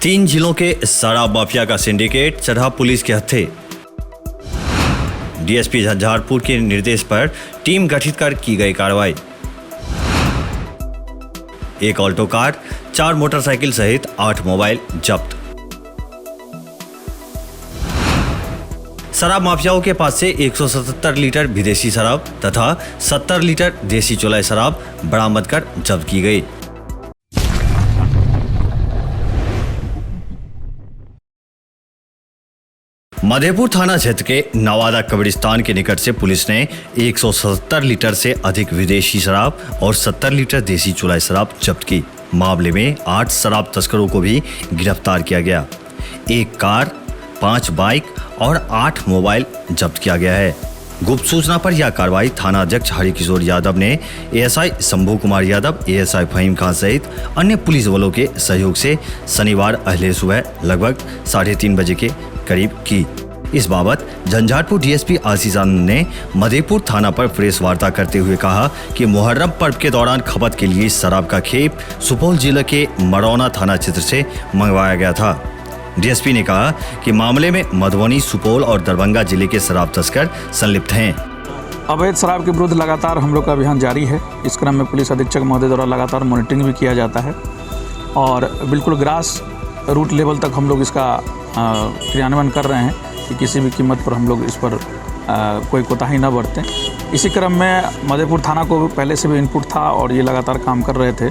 3 जिलों के शराब माफिया का सिंडिकेट चढ़ा पुलिस के हत्थे। डीएसपी झंझारपुर के निर्देश पर टीम गठित कर की गई कार्रवाई। एक ऑल्टो कार, 4 मोटरसाइकिल सहित 8 मोबाइल जब्त। शराब माफियाओं के पास से 177 लीटर विदेशी शराब तथा 70 लीटर देसी चौलाई शराब बरामद कर जब्त की गई। मधेपुर थाना क्षेत्र के नवादा कब्रिस्तान के निकट से पुलिस ने 177 लीटर से अधिक विदेशी शराब और 70 लीटर देसी चौलाई शराब जब्त की। मामले में 8 शराब तस्करों को भी गिरफ्तार किया गया। एक कार, 5 बाइक और 8 मोबाइल जब्त किया गया है। गुप्त सूचना पर यह कार्रवाई थाना अध्यक्ष हरिकिशोर यादव ने एएसआई शंभू कुमार यादव, एएसआई फहीम खान सहित अन्य पुलिस बलों के सहयोग से शनिवार अहले सुबह लगभग 3:30 बजे के करीब की। इस बाबत झंझारपुर डीएसपी आशीष आनंद ने मधेपुर थाना पर प्रेस वार्ता करते हुए कहा कि मुहर्रम पर्व के दौरान खपत के लिए शराब का खेप सुपौल जिले के मरौना थाना क्षेत्र से मंगवाया गया था। डीएसपी ने कहा कि मामले में मधुबनी, सुपौल और दरभंगा जिले के शराब तस्कर संलिप्त हैं। अवैध शराब के विरुद्ध लगातार हम लोग का अभियान जारी है। इस क्रम में पुलिस अधीक्षक महोदय द्वारा लगातार मॉनिटरिंग भी किया जाता है और बिल्कुल ग्रास रूट लेवल तक हम लोग इसका क्रियान्वयन कर रहे हैं कि किसी भी कीमत पर हम लोग इस पर कोई कोताही न बरतें। इसी क्रम में मधेपुर थाना को पहले से भी इनपुट था और ये लगातार काम कर रहे थे।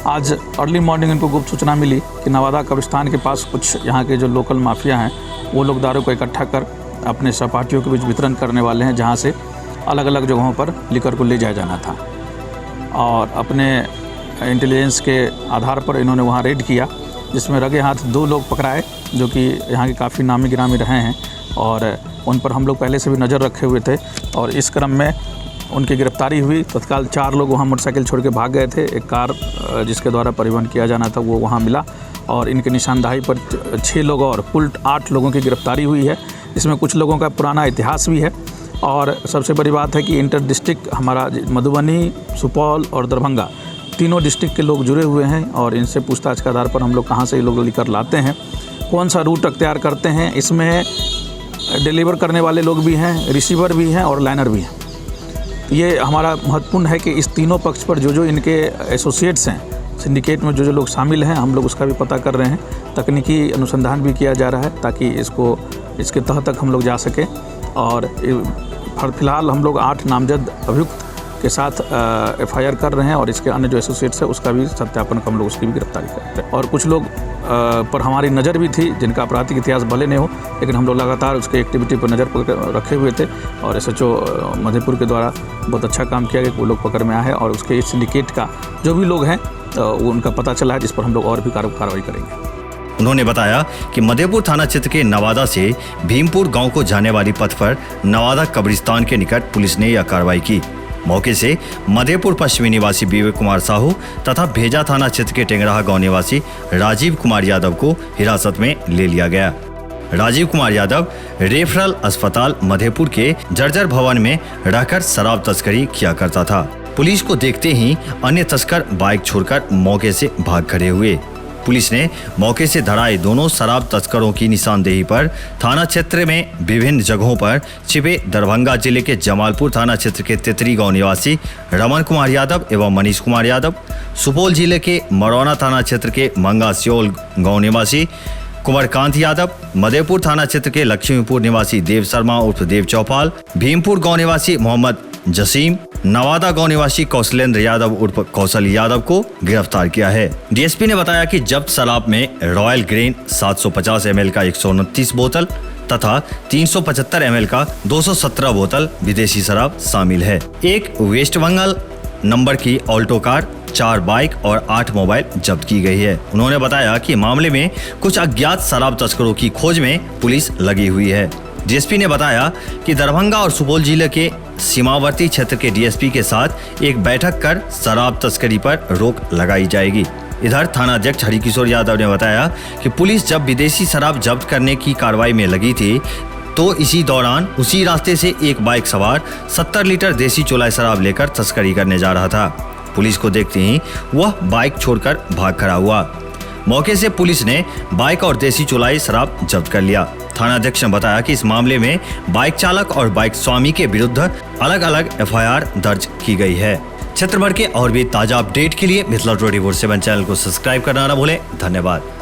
आज अर्ली मॉर्निंग इनको गुप्त सूचना मिली कि नवादा कब्रिस्तान के पास कुछ यहाँ के जो लोकल माफिया हैं वो लोग दारू को इकट्ठा कर अपने सहपाठियों के बीच वितरण करने वाले हैं, जहाँ से अलग अलग जगहों पर लिकर को ले जाया जाना था। और अपने इंटेलिजेंस के आधार पर इन्होंने वहाँ रेड किया, जिसमें रगे हाथ 2 लोग पकड़ाए जो कि यहाँ के काफ़ी नामी गिरामी रहे हैं और उन पर हम लोग पहले से भी नज़र रखे हुए थे। और इस क्रम में उनकी गिरफ्तारी हुई। तत्काल 4 लोग वहाँ मोटरसाइकिल छोड़ के भाग गए थे। एक कार जिसके द्वारा परिवहन किया जाना था वो वहाँ मिला और इनकी निशानदाही पर 6 लोग और कुल 8 लोगों की गिरफ्तारी हुई है। इसमें कुछ लोगों का पुराना इतिहास भी है और सबसे बड़ी बात है कि इंटर डिस्ट्रिक्ट हमारा मधुबनी, सुपौल और दरभंगा तीनों डिस्ट्रिक्ट के लोग जुड़े हुए हैं और इनसे पूछताछ के आधार पर हम लोग कहाँ से ये लोग लेकर लाते हैं, कौन सा रूट अख्तियार करते हैं। इसमें डिलीवर करने वाले लोग भी हैं, रिसीवर भी हैं और लाइनर भी हैं। ये हमारा महत्वपूर्ण है कि इस तीनों पक्ष पर जो इनके एसोसिएट्स हैं, सिंडिकेट में जो लोग शामिल हैं, हम लोग उसका भी पता कर रहे हैं। तकनीकी अनुसंधान भी किया जा रहा है ताकि इसके तह तक हम लोग जा सकें। और फिलहाल हम लोग 8 नामजद अभियुक्त के साथ एफआईआर कर रहे हैं और इसके अन्य जो एसोसिएट्स है उसका भी सत्यापन कर हम लोग उसकी भी गिरफ्तारी करते हैं। और कुछ लोग पर हमारी नज़र भी थी जिनका आपराधिक इतिहास भले नहीं हो, लेकिन हम लोग लगातार उसके एक्टिविटी पर नज़र रखे हुए थे और एसएचओ मधेपुर के द्वारा बहुत अच्छा काम किया गया कि वो लोग पकड़ में आए हैं और उसके सिंडिकेट का जो भी लोग हैं वो उनका पता चला है, जिस पर हम लोग और भी कार्रवाई करेंगे। उन्होंने बताया कि मधेपुर थाना क्षेत्र के नवादा से भीमपुर गांव को जाने वाली पथ पर नवादा कब्रिस्तान के निकट पुलिस ने यह कार्रवाई की। मौके से मधेपुर पश्चिमी निवासी विवेक कुमार साहू तथा भेजा थाना क्षेत्र के टेंगराहा गांव निवासी राजीव कुमार यादव को हिरासत में ले लिया गया। राजीव कुमार यादव रेफरल अस्पताल मधेपुर के जर्जर भवन में रहकर शराब तस्करी किया करता था। पुलिस को देखते ही अन्य तस्कर बाइक छोड़कर मौके से भाग खड़े हुए। पुलिस ने मौके से धराए दोनों शराब तस्करों की निशानदेही पर थाना क्षेत्र में विभिन्न जगहों पर छिपे दरभंगा जिले के जमालपुर थाना क्षेत्र के तेतरी गांव निवासी रमन कुमार यादव एवं मनीष कुमार यादव, सुपौल जिले के मरौना थाना क्षेत्र के मंगा सियोल गांव निवासी कुंवरकांत यादव, मधेपुर थाना क्षेत्र के लक्ष्मीपुर निवासी देव शर्मा उर्फ देव चौपाल, भीमपुर गांव निवासी मोहम्मद जसीम, नवादा गांव निवासी कौशलेंद्र यादव उर्फ कौशल यादव को गिरफ्तार किया है। डीएसपी ने बताया कि जब्त शराब में रॉयल ग्रीन 750 ml का 129 बोतल तथा 375 ml का 217 बोतल विदेशी शराब शामिल है। एक वेस्ट बंगाल नंबर की ऑल्टो कार, 4 बाइक और 8 मोबाइल जब्त की गई है। उन्होंने बताया कि मामले में कुछ अज्ञात शराब तस्करों की खोज में पुलिस लगी हुई है। डीएसपी ने बताया कि दरभंगा और सुपौल जिले के सीमावर्ती क्षेत्र के डीएसपी के साथ एक बैठक कर शराब तस्करी पर रोक लगाई जाएगी। इधर थाना अध्यक्ष हरिकिशोर यादव ने बताया कि पुलिस जब विदेशी शराब जब्त करने की कार्रवाई में लगी थी तो इसी दौरान उसी रास्ते से एक बाइक सवार 70 लीटर देसी चौलाई शराब लेकर तस्करी करने जा रहा था। पुलिस को देखते ही वह बाइक छोड़कर भाग खड़ा हुआ। मौके से पुलिस ने बाइक और देसी चुलाई शराब जब्त कर लिया। थानाध्यक्ष ने बताया कि इस मामले में बाइक चालक और बाइक स्वामी के विरुद्ध अलग अलग FIR दर्ज की गई है। क्षेत्र भर के और भी ताजा अपडेट के लिए मिथिला 24/7 चैनल को सब्सक्राइब करना न भूलें। धन्यवाद।